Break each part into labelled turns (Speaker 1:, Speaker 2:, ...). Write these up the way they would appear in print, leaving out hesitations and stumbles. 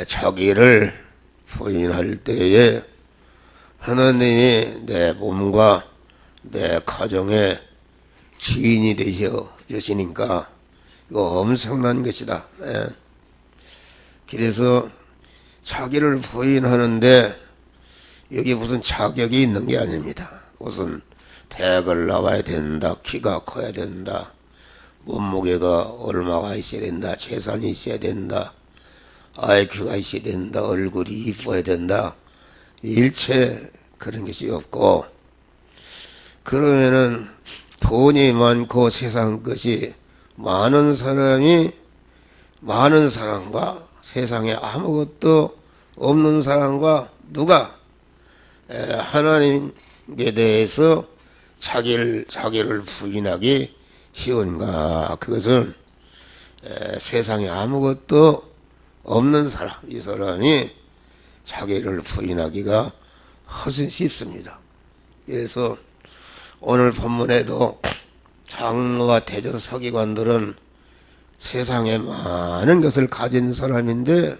Speaker 1: 자기를 부인할 때에 하나님이 내 몸과 내 가정의 주인이 되셔 주시니까 이거 엄청난 것이다. 그래서 자기를 부인하는데 여기 무슨 자격이 있는 게 아닙니다. 무슨 대학을 나와야 된다, 키가 커야 된다, 몸무게가 얼마가 있어야 된다, 재산이 있어야 된다, IQ가 있어야 된다, 얼굴이 이뻐야 된다, 일체 그런 것이 없고, 그러면은 돈이 많고 세상 것이 많은 사람이 많은 사람과 세상에 아무것도 없는 사람과 누가 하나님에 대해서 자기를 부인하기 쉬운가? 그것은 세상에 아무것도 없는 사람, 이 사람이 자기를 부인하기가 훨씬 쉽습니다. 그래서 오늘 본문에도 장로와 대저 서기관들은 세상에 많은 것을 가진 사람인데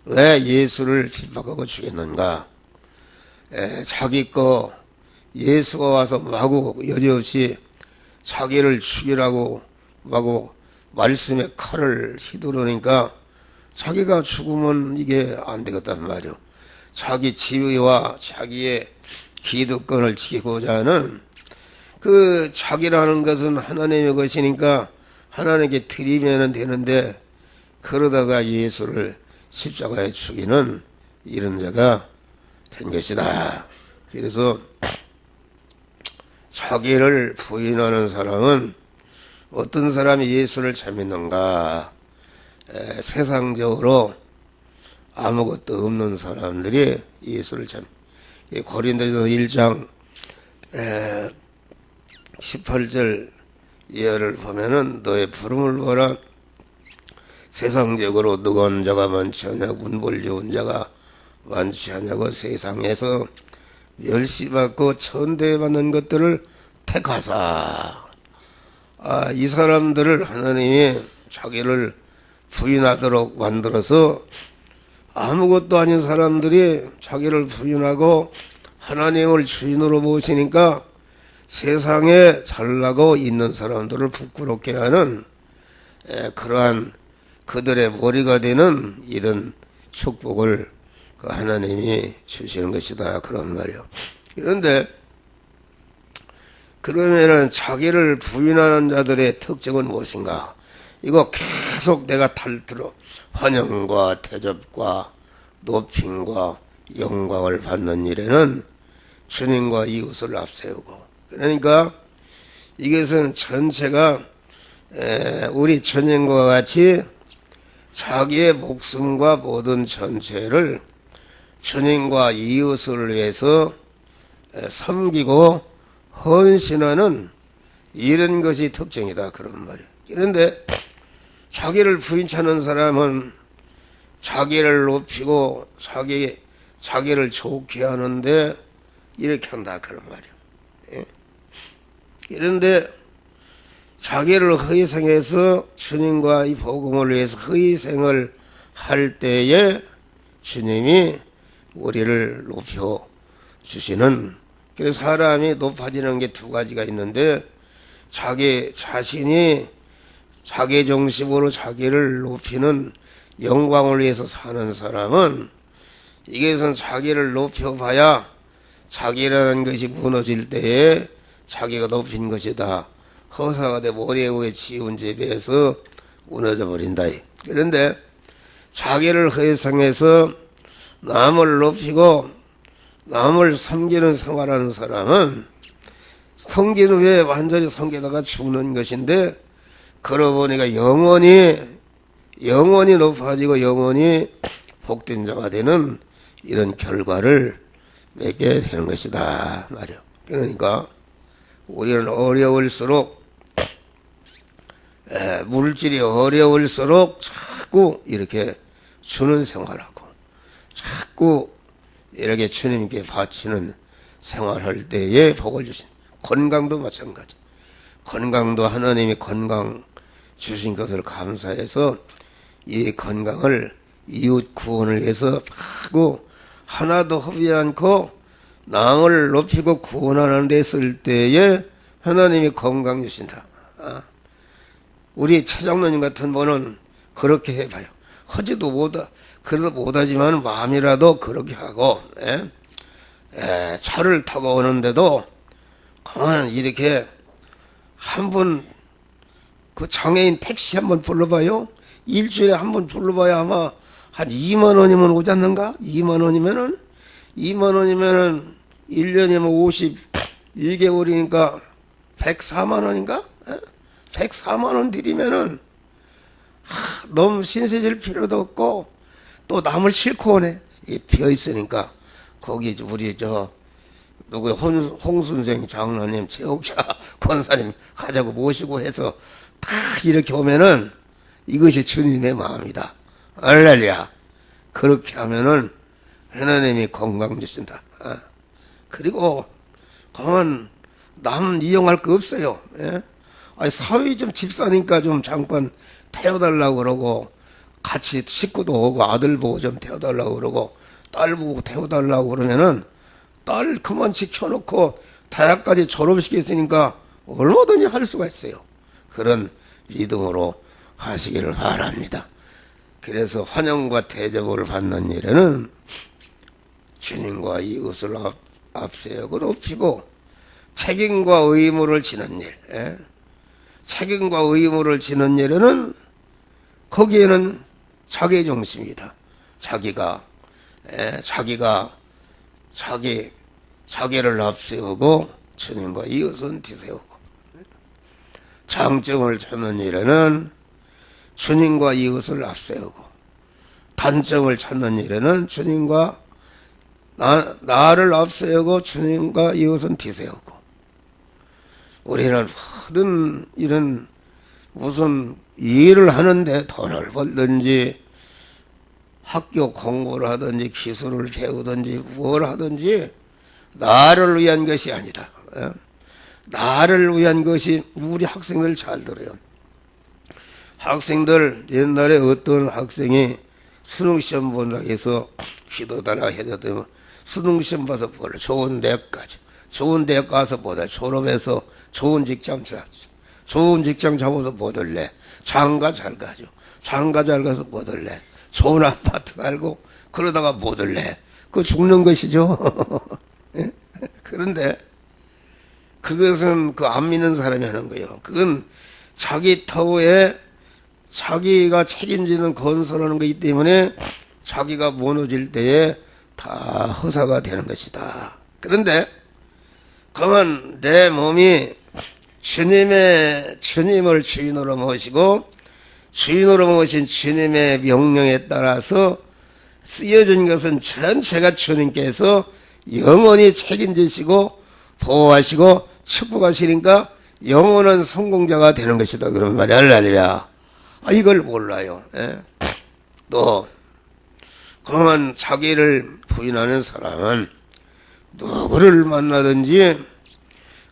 Speaker 1: 왜 예수를 핍박하고 죽였는가? 자기 거 예수가 와서 마구 여지없이 자기를 죽이라고 마구 말씀에 칼을 휘두르니까 자기가 죽으면 이게 안 되겠단 말이오. 자기 지위와 자기의 기득권을 지키고자 하는 그 자기라는 것은 하나님의 것이니까 하나님께 드리면 되는데 그러다가 예수를 십자가에 죽이는 이런 자가 된 것이다. 그래서 자기를 부인하는 사람은 어떤 사람이 예수를 잘 믿는가? 세상적으로 아무것도 없는 사람들이 예수를 잘 고린도서 1장 18절 예를 보면은 너의 부름을 보라. 세상적으로 누건 자가 많지 않냐, 운볼 좋은 자가 많지 않냐고 세상에서 멸시받고 천대받는 것들을 택하사. 이 사람들을 하나님이 자기를 부인하도록 만들어서 아무것도 아닌 사람들이 자기를 부인하고 하나님을 주인으로 모시니까 세상에 잘나고 있는 사람들을 부끄럽게 하는 그러한 그들의 머리가 되는 이런 축복을 하나님이 주시는 것이다. 그런 말이요. 그런데 그러면은 자기를 부인하는 자들의 특징은 무엇인가? 이거 계속 내가 탈트로 환영과 대접과 높임과 영광을 받는 일에는 주님과 이웃을 앞세우고, 그러니까 이것은 전체가 우리 주님과 같이 자기의 목숨과 모든 전체를 주님과 이웃을 위해서 섬기고 헌신하는 이런 것이 특징이다. 그런 말이에요. 그런데 자기를 부인하는 사람은 자기를 높이고 자기를 좋게 하는데 이렇게 한다. 그런 말이에요. 그런데 자기를 희생해서 주님과 이 복음을 위해서 희생을 할 때에 주님이 우리를 높여 주시는, 그래서 사람이 높아지는 게 두 가지가 있는데 자기 자신이 자기 중심으로 자기를 높이는 영광을 위해서 사는 사람은 이것은 자기를 높여봐야 자기라는 것이 무너질 때에 자기가 높인 것이다. 허사가 돼 모래 위에 지운 집에서 무너져 버린다. 그런데 자기를 희생해서 남을 높이고 남을 섬기는 생활하는 사람은 섬긴 후에 완전히 섬기다가 죽는 것인데, 그러고 보니까 영원히 높아지고 영원히 복된 자가 되는 이런 결과를 맺게 되는 것이다 말이야. 그러니까 우리는 어려울수록 물질이 어려울수록 자꾸 이렇게 주는 생활하고 자꾸 이렇게 주님께 바치는 생활할 때에 복을 주신, 건강도 마찬가지. 건강도 하나님이 건강 주신 것을 감사해서 이 건강을 이웃 구원을 위해서 하고 하나도 허비 않고 낭을 높이고 구원하는 데 쓸 때에 하나님이 건강 주신다. 우리 최장로님 같은 분은 그렇게 해봐요. 하지도 그래도 못하지만 마음이라도 그렇게 하고, 차를 타고 오는데도 그만 이렇게 한 번 그 장애인 택시 한번 불러봐요. 일주일에 한 번 불러봐야 아마 한 2만 원이면 오지 않는가? 2만 원이면은 1년이면 52개월이니까 104만 원인가? 104만 원 드리면은 너무 신세질 필요도 없고 또 남을 싣고 오네. 비어 있으니까 거기 우리 누구 홍순생 장로님, 최옥자 권사님 가자고 모시고 해서 다 이렇게 오면은 이것이 주님의 마음이다. 할렐루야. 그렇게 하면은 하나님이 건강 주신다. 그리고 그만 남 이용할 거 없어요. 사위 좀 집사니까 좀 잠깐 태워달라고 그러고 같이 식구도 오고 아들 보고 좀 태워달라고 그러고 딸 보고 태워달라고 그러면은 딸 그만 시켜놓고 대학까지 졸업시켰으니까 얼마든지 할 수가 있어요. 그런 믿음으로 하시기를 바랍니다. 그래서 환영과 대접을 받는 일에는 주님과 이웃을 앞세우고 높이고 책임과 의무를 지는 일, 책임과 의무를 지는 일에는 거기에는 자기 중심이다. 자기를 앞세우고 주님과 이웃은 뒤세우고, 장점을 찾는 일에는 주님과 이웃을 앞세우고, 단점을 찾는 일에는 주님과 나를 앞세우고 주님과 이웃은 뒤세우고. 우리는 모든 이런 무슨 일을 하는데 돈을 벌든지 학교 공부를 하든지 기술을 배우든지 뭘 하든지 나를 위한 것이 아니다. 나를 위한 것이, 우리 학생들 잘 들어요. 학생들 옛날에 어떤 학생이 수능시험 본다고 해서 기도달라 해줬더니 수능시험 봐서 보래. 좋은 대학까지. 좋은 대학 가서 보다 졸업해서 좋은 직장 잡아서 보들래. 장가 잘 가죠. 장가 잘 가서 보들래. 좋은 아파트 살고 그러다가 보들래. 그거 죽는 것이죠. 그런데 그것은 그 안 믿는 사람이 하는 거예요. 그건 자기 터에 자기가 책임지는 건설하는 거기 때문에 자기가 무너질 때에 다 허사가 되는 것이다. 그런데 그만 내 몸이 주님을 주인으로 모시고 주인으로 모신 주님의 명령에 따라서 쓰여진 것은 전체가 주님께서 영원히 책임지시고 보호하시고 축복하시니까 영원한 성공자가 되는 것이다. 그런 말이 할렐루야. 이걸 몰라요. 또 그만 자기를 부인하는 사람은 누구를 만나든지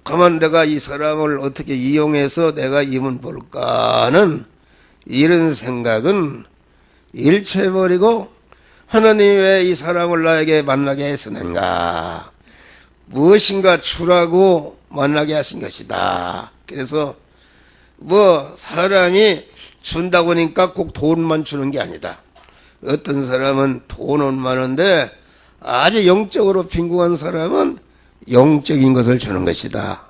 Speaker 1: 그만 내가 이 사람을 어떻게 이용해서 내가 이문 볼까 하는 이런 생각은 일체버리고 하나님이 왜 이 사람을 나에게 만나게 했었는가, 무엇인가 주라고 만나게 하신 것이다. 그래서 사람이 준다고 하니까 꼭 돈만 주는 게 아니다. 어떤 사람은 돈은 많은데 아주 영적으로 빈궁한 사람은 영적인 것을 주는 것이다.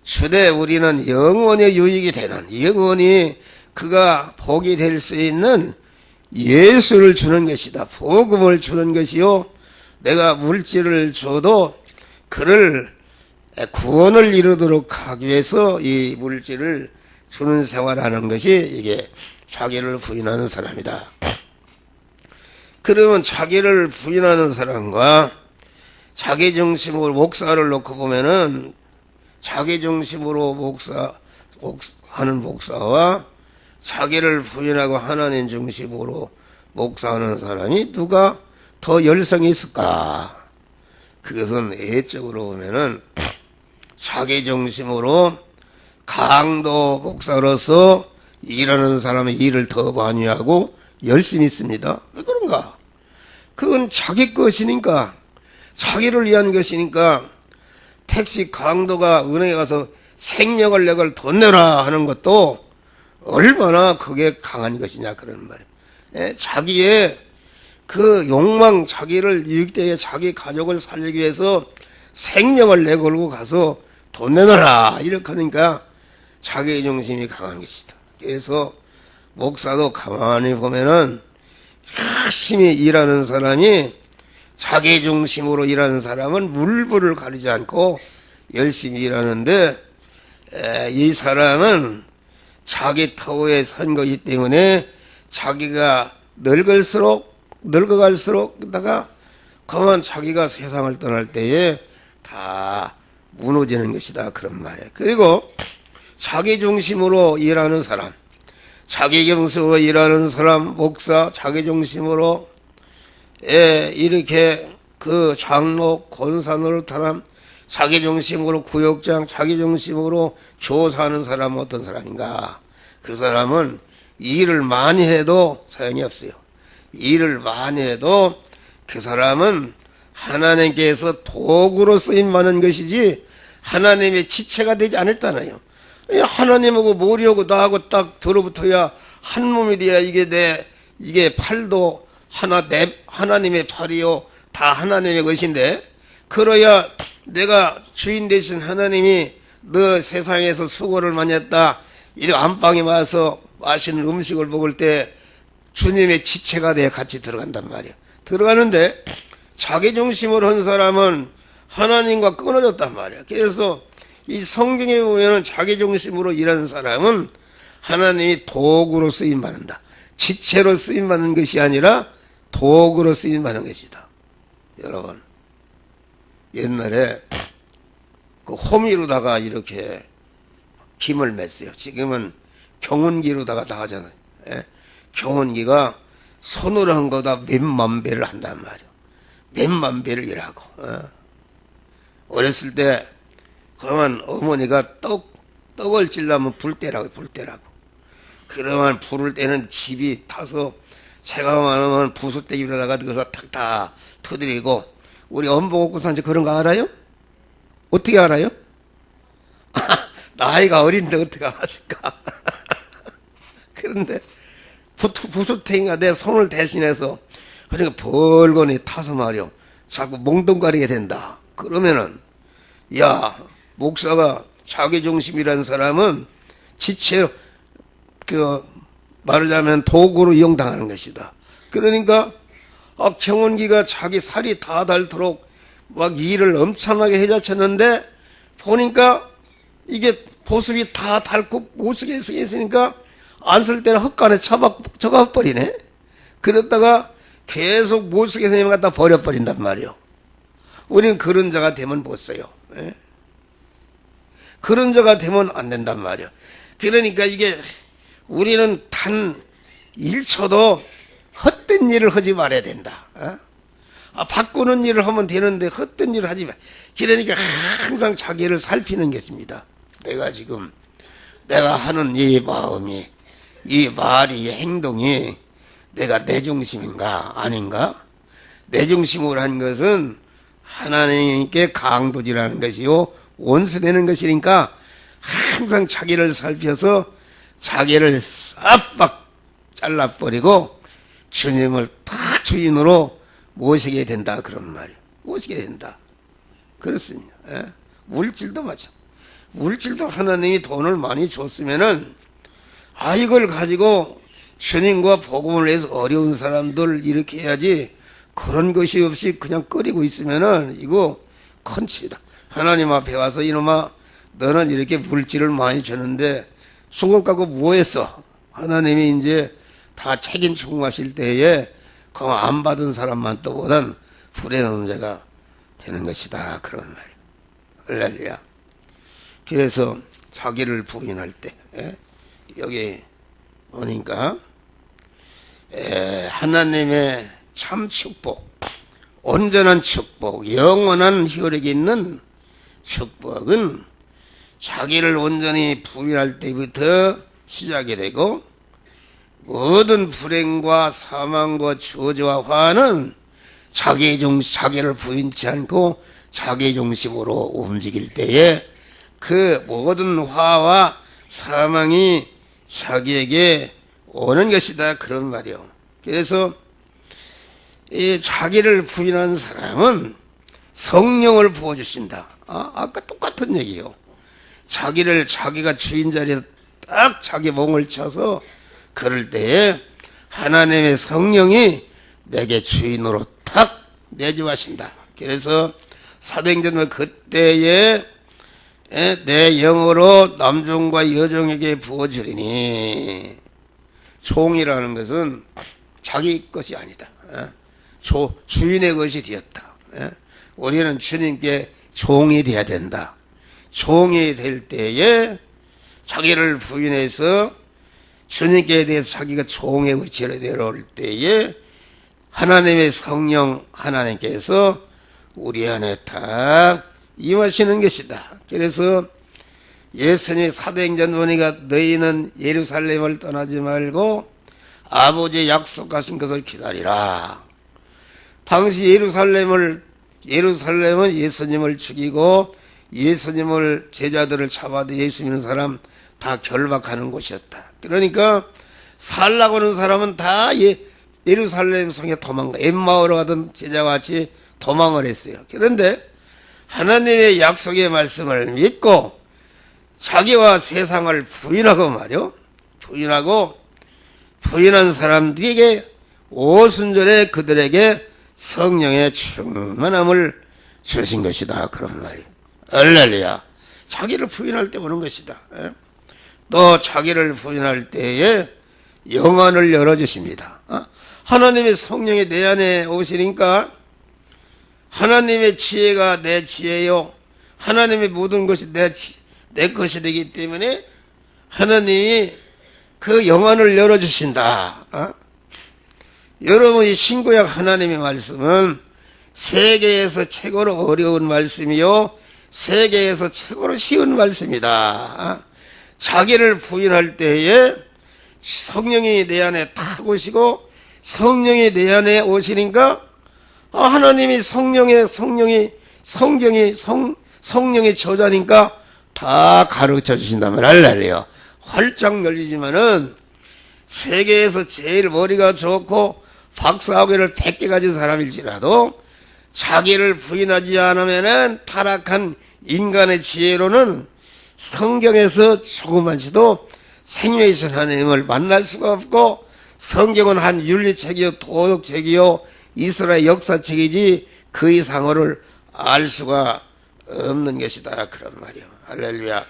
Speaker 1: 주되 우리는 영원히 유익이 되는, 영원히 그가 복이 될 수 있는 예수를 주는 것이다. 복음을 주는 것이요, 내가 물질을 줘도 그를 구원을 이루도록 하기 위해서 이 물질을 주는 생활하는 것이 이게 자기를 부인하는 사람이다. 그러면 자기를 부인하는 사람과 자기 중심으로 목사를 놓고 보면은 자기 중심으로 하는 목사와 자기를 부인하고 하나님 중심으로 목사하는 사람이 누가 더 열성이 있을까? 그것은 애적으로 보면은 자기 중심으로 강도 목사로서 일하는 사람의 일을 더 많이 하고 열심히 있습니다. 뭔가 그건 자기 것이니까, 자기를 위한 것이니까. 택시 강도가 은행에 가서 생명을 내걸 돈 내라 하는 것도 얼마나 그게 강한 것이냐 그런 말이에요. 자기의 그 욕망, 자기를 유익되게 자기 가족을 살리기 위해서 생명을 내걸고 가서 돈 내놔라 이렇게 하니까 자기 중심이 강한 것이다. 그래서 목사도 가만히 보면은 열심히 일하는 사람이, 자기 중심으로 일하는 사람은 물불을 가리지 않고 열심히 일하는데, 이 사람은 자기 터에 선 것이기 때문에 자기가 늙어갈수록 그만 자기가 세상을 떠날 때에 다 무너지는 것이다 그런 말이에요. 그리고 자기 중심으로 일하는 사람, 자기 중심으로 일하는 사람, 목사, 자기 중심으로 이렇게 그 장로, 권사 노릇하는 자기 중심으로 구역장, 자기 중심으로 교사하는 사람은 어떤 사람인가? 그 사람은 일을 많이 해도 소용이 없어요. 일을 많이 해도 그 사람은 하나님께서 도구로 쓰임받는 것이지 하나님의 지체가 되지 않았잖아요. 하나님하고 머리하고 나하고 딱 들어붙어야 한 몸이 돼야 이게 팔도 하나님의 팔이요 다 하나님의 것인데, 그래야 내가 주인 되신 하나님이 너 세상에서 수고를 많이 했다 이렇게 안방에 와서 맛있는 음식을 먹을 때 주님의 지체가 돼야 같이 들어간단 말이야. 들어가는데 자기 중심으로 한 사람은 하나님과 끊어졌단 말이야. 그래서 이 성경에 보면 자기 중심으로 일하는 사람은 하나님이 도구로 쓰임받는다. 지체로 쓰임받는 것이 아니라 도구로 쓰임받는 것이다. 여러분, 옛날에 그 호미로다가 이렇게 김을 맸어요. 지금은 경운기로다가 다 하잖아요. 경운기가 손으로 한 거보다 몇만 배를 한단 말이에요. 몇만 배를 일하고. 어렸을 때 그러면 어머니가 떡을 찔려면 불 때라고. 그러면 불을 때는 집이 타서 새가 많으면 부숫대기로다가 그래서 탁탁 터뜨리고. 우리 엄봉옥구산지 그런 거 알아요? 어떻게 알아요? 나이가 어린데 어떻게 아실까? 그런데 부숫탱이가 내 손을 대신해서 그러니까 벌건이 타서 말이요 자꾸 몽둥거리게 된다. 그러면은 야, 목사가 자기중심이라는 사람은 지체 말하자면 도구로 이용당하는 것이다. 그러니까 경운기가 자기 살이 다 닳도록 막 일을 엄청나게 해자쳤는데 보니까 이게 보습이 다 닳고 못쓰게 있으니까 안 쓸 때는 헛간에 적어버리네. 그랬다가 계속 못쓰게 생기면 갖다 버려버린단 말이요. 우리는 그런 자가 되면 못 써요. 그런 자가 되면 안 된단 말이요. 그러니까 이게 우리는 단 1초도 헛된 일을 하지 말아야 된다. 바꾸는 일을 하면 되는데 헛된 일을 하지 마. 그러니까 항상 자기를 살피는 게 있습니다. 내가 하는 이 마음이, 이 말이, 이 행동이 내가 내 중심인가 아닌가? 내 중심으로 한 것은 하나님께 강도질하는 것이요 원수되는 것이니까 항상 자기를 살펴서 자기를 싹박 잘라버리고 주님을 딱 주인으로 모시게 된다 그런 말이에요. 모시게 된다. 그렇습니다. 물질도 마찬가지. 물질도 하나님이 돈을 많이 줬으면은 이걸 가지고 주님과 복음을 위해서 어려운 사람들 이렇게 해야지, 그런 것이 없이 그냥 끓이고 있으면은 이거 컨치다. 하나님 앞에 와서 이놈아 너는 이렇게 물질을 많이 줬는데 순국 갖고 뭐 했어? 하나님이 이제 다 책임 충고하실 때에 그 안 받은 사람만 또보단 불에 넣는 자가 되는 것이다 그런 말이에요. 할렐루야. 그래서 자기를 부인할 때 여기 보니까 하나님의 참 축복, 온전한 축복, 영원한 효력이 있는 축복은 자기를 온전히 부인할 때부터 시작이 되고 모든 불행과 사망과 저주와 화는 자기를 부인치 않고 자기 중심으로 움직일 때에 그 모든 화와 사망이 자기에게 오는 것이다, 그런 말이요. 그래서 이 자기를 부인한 사람은 성령을 부어주신다. 아까 똑같은 얘기요. 자기가 주인 자리에 딱 자기 몸을 쳐서 그럴 때에 하나님의 성령이 내게 주인으로 탁 내주하신다. 그래서 사도행전은 그때에 내 영으로 남종과 여종에게 부어주리니, 종이라는 것은 자기 것이 아니다. 주인의 것이 되었다. 우리는 주님께 종이 되어야 된다. 종이 될 때에 자기를 부인해서 주님께 대해서 자기가 종의 위치로 내려올 때에 하나님의 성령 하나님께서 우리 안에 딱 임하시는 것이다. 그래서 예수님이 사도행전 보니까 너희는 예루살렘을 떠나지 말고 아버지의 약속하신 것을 기다리라. 당시 예루살렘은 예수님을 죽이고 예수님을 제자들을 잡아도 예수 믿는 사람 다 결박하는 곳이었다. 그러니까 살라고 하는 사람은 다 예루살렘 성에 도망가, 엠마오로 가던 제자와 같이 도망을 했어요. 그런데 하나님의 약속의 말씀을 믿고 자기와 세상을 부인하고 말이요, 부인한 사람들에게 오순절에 그들에게 성령의 충만함을 주신 것이다, 그런 말이에요. 할렐루야. 자기를 부인할 때 오는 것이다. 또 자기를 부인할 때에 영안을 열어주십니다. 하나님의 성령이 내 안에 오시니까 하나님의 지혜가 내 지혜요, 하나님의 모든 것이 내 것이 되기 때문에 하나님이 그 영안을 열어주신다. 여러분, 이 신구약 하나님의 말씀은 세계에서 최고로 어려운 말씀이요, 세계에서 최고로 쉬운 말씀이다. 자기를 부인할 때에 성령이 내 안에 탁 오시고 성령이 내 안에 오시니까 하나님이 성령의 저자니까 다 가르쳐 주신다면, 할렐루야. 활짝 열리지만은 세계에서 제일 머리가 좋고 박사학위를 100개 가진 사람일지라도 자기를 부인하지 않으면은 타락한 인간의 지혜로는 성경에서 조그만치도 생명이신 하나님을 만날 수가 없고, 성경은 한 윤리책이요, 도덕책이요, 이스라엘 역사책이지 그 이상어를 알 수가 없는 것이다, 그런 말이요. 할렐루야.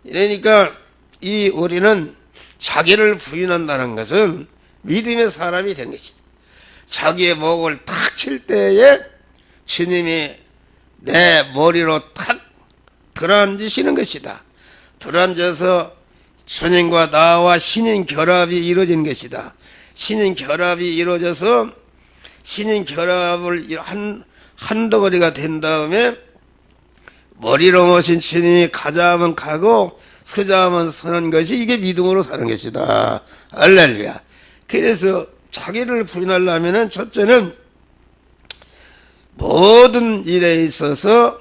Speaker 1: 그러니까 우리는 자기를 부인한다는 것은 믿음의 사람이 되는 것이다. 자기의 목을 탁 칠 때에 주님이 내 머리로 탁 들어앉으시는 것이다. 들어앉아서 주님과 나와 신인 결합이 이루어진 것이다. 신인 결합이 이루어져서 신인 결합을 한 덩어리가 된 다음에 머리로 모신 주님이 가자 하면 가고 서자 하면 서는 것이, 이게 믿음으로 사는 것이다. 할렐루야. 그래서 자기를 부인하려면은 첫째는 모든 일에 있어서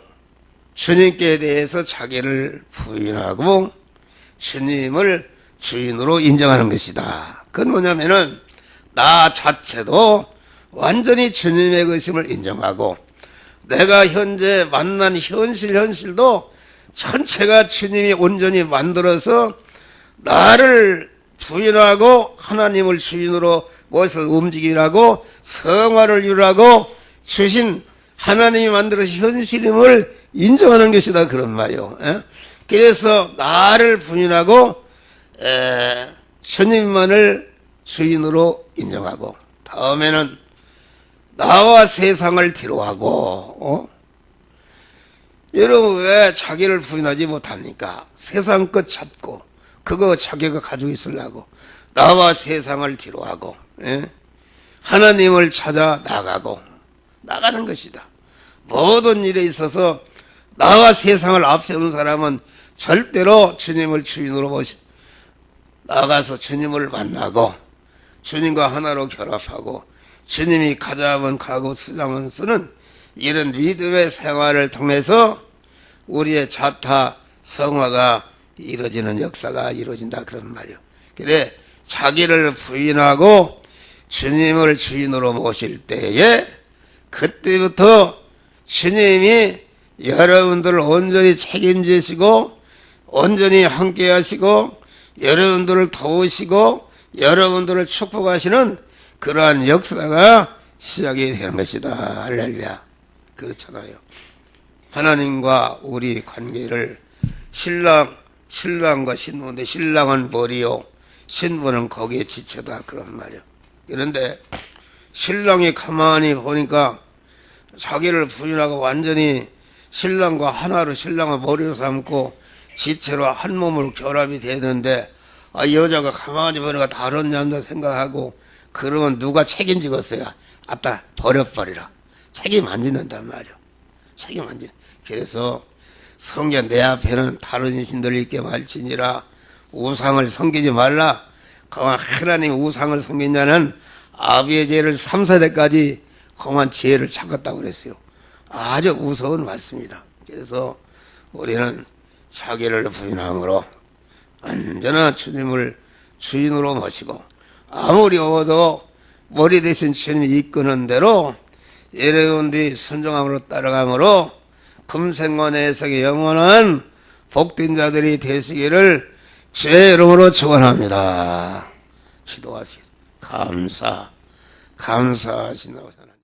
Speaker 1: 주님께 대해서 자기를 부인하고 주님을 주인으로 인정하는 것이다. 그건 뭐냐면은 나 자체도 완전히 주님의 것임을 인정하고, 내가 현재 만난 현실도 전체가 주님이 온전히 만들어서 나를 부인하고 하나님을 주인으로 무엇을 움직이라고 성화를 이루라고 주신 하나님이 만들어서 현실임을 인정하는 것이다, 그런 말이요. 그래서 나를 부인하고 주님만을 주인으로 인정하고, 다음에는 나와 세상을 뒤로하고, 여러분 왜 자기를 부인하지 못합니까? 세상 것 잡고 그거 자기가 가지고 있으려고 나와 세상을 뒤로하고 하나님을 찾아 나가는 것이다. 모든 일에 있어서 나와 세상을 앞세우는 사람은 절대로 주님을 주인으로 나가서 주님을 만나고 주님과 하나로 결합하고 주님이 가자면 가고 쓰자면 쓰는 이런 믿음의 생활을 통해서 우리의 자타 성화가 이루어지는 역사가 이루어진다 그런 말이요. 그래 자기를 부인하고 주님을 주인으로 모실 때에 그때부터 주님이 여러분들을 온전히 책임지시고 온전히 함께 하시고 여러분들을 도우시고 여러분들을 축복하시는 그러한 역사가 시작이 되는 것이다. 할렐루야. 그렇잖아요. 하나님과 우리 관계를 신랑과 신부인데 신랑은 머리요 신부는 거기에 지체다 그런 말이요. 그런데 신랑이 가만히 보니까 자기를 부인하고 완전히 신랑과 하나로 신랑을 머리로 삼고 지체로 한 몸으로 결합이 되는데 여자가 가만히 보니까 다른 남자 생각하고 그러면 누가 책임지겠어요? 아빠 버려버리라. 책임 안 짓는단 말이요. 책임 안 짓는. 그래서 성경 내 앞에는 다른 신들 있게 말지니라 우상을 섬기지 말라. 그만 하나님 우상을 섬긴 자는 아비의 죄를 3세대까지 그만 죄를 찾았다고 그랬어요. 아주 무서운 말씀입니다. 그래서 우리는 자기를 부인함으로 언제나 주님을 주인으로 모시고 아무리 어워도 머리 대신 주님이 이끄는 대로 여러분들이 순종함으로 따라감으로 금생과 내생의 영원한 복된 자들이 되시기를 주의 이름으로 축원합니다. 기도하시겠습니다. 감사하신다고 생각합니다.